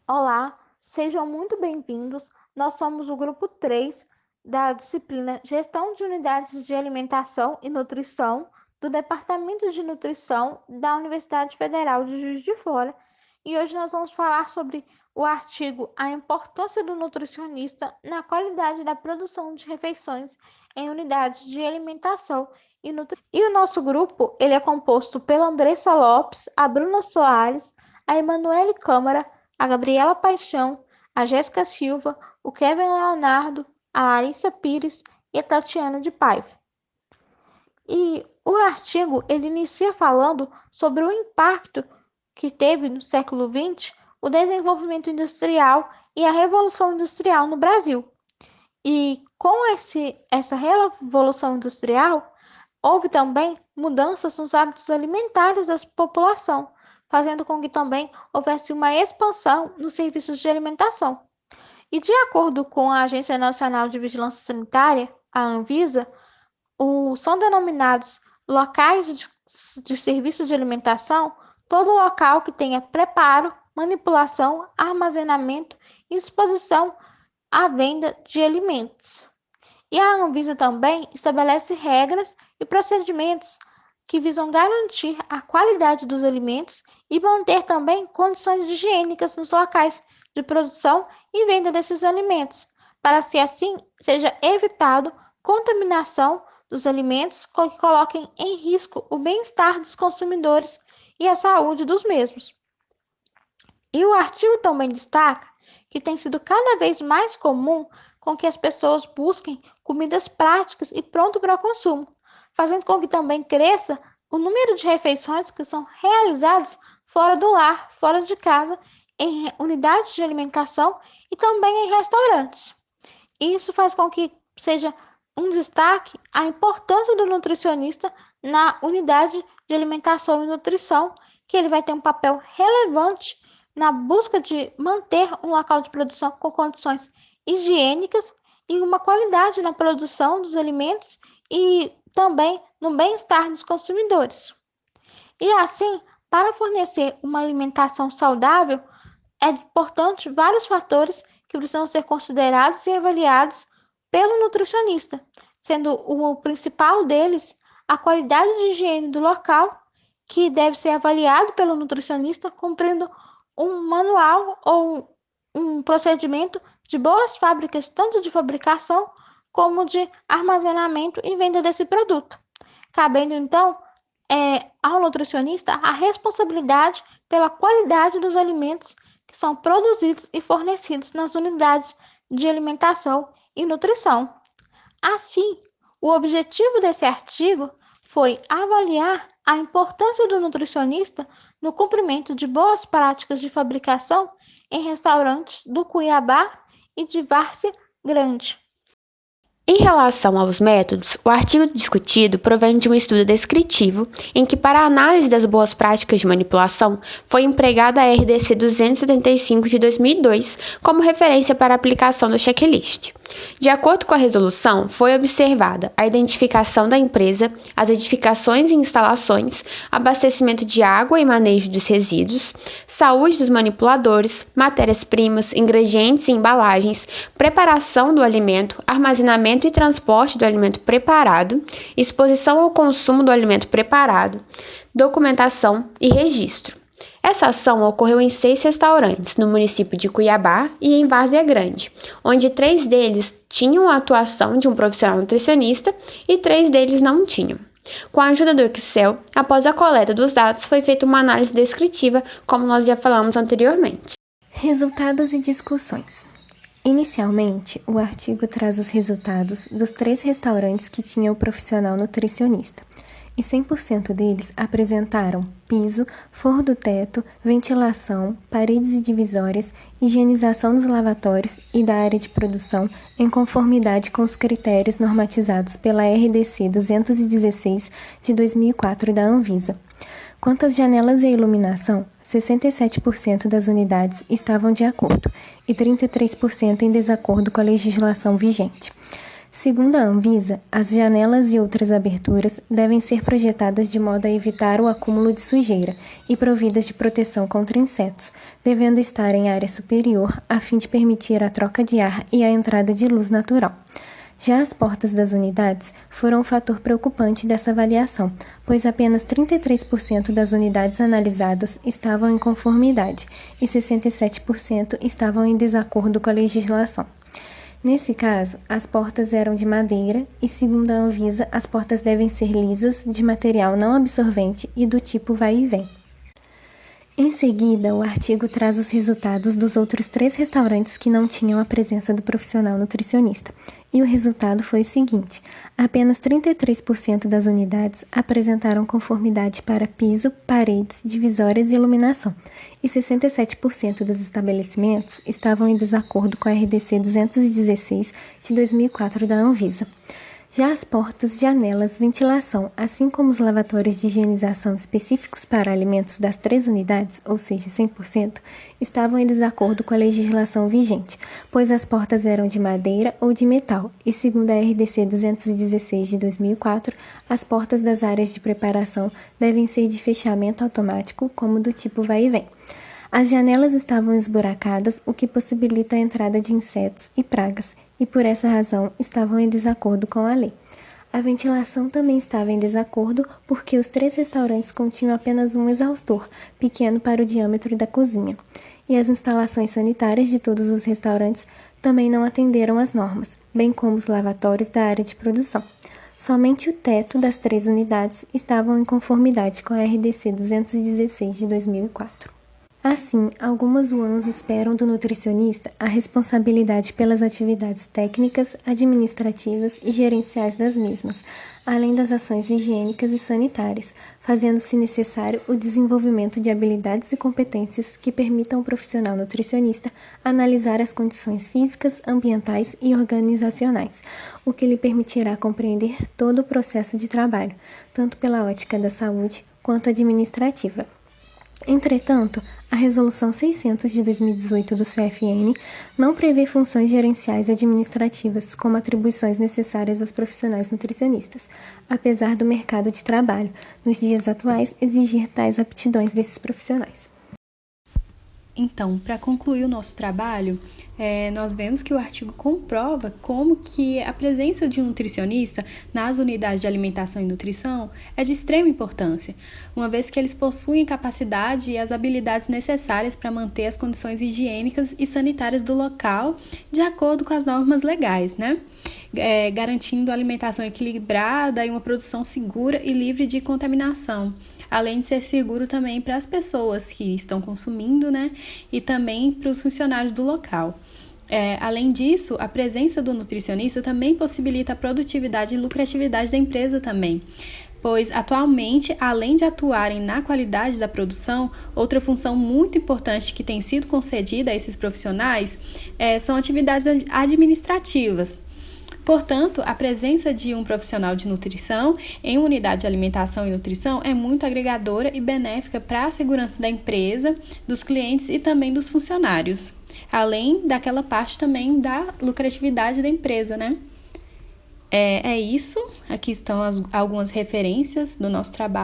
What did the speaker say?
Olá, sejam muito bem-vindos. Nós somos o grupo 3 da disciplina Gestão de Unidades de Alimentação e Nutrição do Departamento de Nutrição da Universidade Federal de Juiz de Fora. E hoje nós vamos falar sobre o artigo A Importância do Nutricionista na Qualidade da Produção de Refeições em Unidades de Alimentação e Nutrição. E o nosso grupo ele é composto pela Andressa Lopes, a Bruna Soares, a Emanuele Câmara, a Gabriela Paixão, a Jéssica Silva, o Kevin Leonardo, a Larissa Pires e a Tatiana de Paiva. E o artigo ele inicia falando sobre o impacto que teve no século XX o desenvolvimento industrial e a Revolução Industrial no Brasil. E com essa Revolução Industrial, houve também mudanças nos hábitos alimentares da população, fazendo com que também houvesse uma expansão nos serviços de alimentação. E de acordo com a Agência Nacional de Vigilância Sanitária, a Anvisa, são denominados locais de serviço de alimentação todo local que tenha preparo, manipulação, armazenamento e exposição à venda de alimentos. E a Anvisa também estabelece regras e procedimentos que visam garantir a qualidade dos alimentos e manter também condições higiênicas nos locais de produção e venda desses alimentos, para que assim seja evitado contaminação dos alimentos que coloquem em risco o bem-estar dos consumidores e a saúde dos mesmos. E o artigo também destaca que tem sido cada vez mais comum com que as pessoas busquem comidas práticas e pronto para o consumo, fazendo com que também cresça o número de refeições que são realizadas fora do lar, fora de casa, em unidades de alimentação e também em restaurantes. Isso faz com que seja um destaque a importância do nutricionista na unidade de alimentação e nutrição, que ele vai ter um papel relevante na busca de manter um local de produção com condições higiênicas e uma qualidade na produção dos alimentos e também no bem-estar dos consumidores. E assim, para fornecer uma alimentação saudável, é importante vários fatores que precisam ser considerados e avaliados pelo nutricionista, sendo o principal deles a qualidade de higiene do local, que deve ser avaliado pelo nutricionista, cumprindo um manual ou um procedimento de boas fábricas, tanto de fabricação como de armazenamento e venda desse produto, cabendo então ao nutricionista a responsabilidade pela qualidade dos alimentos que são produzidos e fornecidos nas unidades de alimentação e nutrição. Assim, o objetivo desse artigo foi avaliar a importância do nutricionista no cumprimento de boas práticas de fabricação em restaurantes do Cuiabá e de Várzea Grande. Em relação aos métodos, o artigo discutido provém de um estudo descritivo em que, para a análise das boas práticas de manipulação, foi empregada a RDC 275 de 2002 como referência para a aplicação do checklist. De acordo com a resolução, foi observada a identificação da empresa, as edificações e instalações, abastecimento de água e manejo dos resíduos, saúde dos manipuladores, matérias-primas, ingredientes e embalagens, preparação do alimento, armazenamento e transporte do alimento preparado, exposição ao consumo do alimento preparado, documentação e registro. Essa ação ocorreu em 6 restaurantes no município de Cuiabá e em Várzea Grande, onde 3 deles tinham a atuação de um profissional nutricionista e 3 deles não tinham. Com a ajuda do Excel, após a coleta dos dados, foi feita uma análise descritiva, como nós já falamos anteriormente. Resultados e discussões. Inicialmente, o artigo traz os resultados dos 3 restaurantes que tinham o profissional nutricionista, e 100% deles apresentaram piso, forro do teto, ventilação, paredes e divisórias, higienização dos lavatórios e da área de produção em conformidade com os critérios normatizados pela RDC 216 de 2004 da Anvisa. Quanto às janelas e à iluminação, 67% das unidades estavam de acordo e 33% em desacordo com a legislação vigente. Segundo a Anvisa, as janelas e outras aberturas devem ser projetadas de modo a evitar o acúmulo de sujeira e providas de proteção contra insetos, devendo estar em área superior a fim de permitir a troca de ar e a entrada de luz natural. Já as portas das unidades foram um fator preocupante dessa avaliação, pois apenas 33% das unidades analisadas estavam em conformidade e 67% estavam em desacordo com a legislação. Nesse caso, as portas eram de madeira e, segundo a Anvisa, as portas devem ser lisas, de material não absorvente e do tipo vai e vem. Em seguida, o artigo traz os resultados dos outros 3 restaurantes que não tinham a presença do profissional nutricionista. E o resultado foi o seguinte: apenas 33% das unidades apresentaram conformidade para piso, paredes, divisórias e iluminação, e 67% dos estabelecimentos estavam em desacordo com a RDC 216 de 2004 da Anvisa. Já as portas, janelas, ventilação, assim como os lavatórios de higienização específicos para alimentos das 3 unidades, ou seja, 100%, estavam em desacordo com a legislação vigente, pois as portas eram de madeira ou de metal, e segundo a RDC 216 de 2004, as portas das áreas de preparação devem ser de fechamento automático, como do tipo vai e vem. As janelas estavam esburacadas, o que possibilita a entrada de insetos e pragas, e por essa razão estavam em desacordo com a lei. A ventilação também estava em desacordo porque os 3 restaurantes continham apenas um exaustor, pequeno para o diâmetro da cozinha, e as instalações sanitárias de todos os restaurantes também não atenderam às normas, bem como os lavatórios da área de produção. Somente o teto das 3 unidades estavam em conformidade com a RDC 216 de 2004. Assim, algumas UANs esperam do nutricionista a responsabilidade pelas atividades técnicas, administrativas e gerenciais das mesmas, além das ações higiênicas e sanitárias, fazendo-se necessário o desenvolvimento de habilidades e competências que permitam ao profissional nutricionista analisar as condições físicas, ambientais e organizacionais, o que lhe permitirá compreender todo o processo de trabalho, tanto pela ótica da saúde quanto administrativa. Entretanto, a Resolução 600 de 2018 do CFN não prevê funções gerenciais administrativas como atribuições necessárias aos profissionais nutricionistas, apesar do mercado de trabalho, nos dias atuais, exigir tais aptidões desses profissionais. Então, para concluir o nosso trabalho, nós vemos que o artigo comprova como que a presença de um nutricionista nas unidades de alimentação e nutrição é de extrema importância, uma vez que eles possuem a capacidade e as habilidades necessárias para manter as condições higiênicas e sanitárias do local de acordo com as normas legais, né? Garantindo alimentação equilibrada e uma produção segura e livre de contaminação, além de ser seguro também para as pessoas que estão consumindo, né? E também para os funcionários do local. Além disso, a presença do nutricionista também possibilita a produtividade e lucratividade da empresa também, pois atualmente, além de atuarem na qualidade da produção, outra função muito importante que tem sido concedida a esses profissionais são atividades administrativas. Portanto, a presença de um profissional de nutrição em uma unidade de alimentação e nutrição é muito agregadora e benéfica para a segurança da empresa, dos clientes e também dos funcionários, além daquela parte também da lucratividade da empresa, né? É isso, aqui estão algumas referências do nosso trabalho.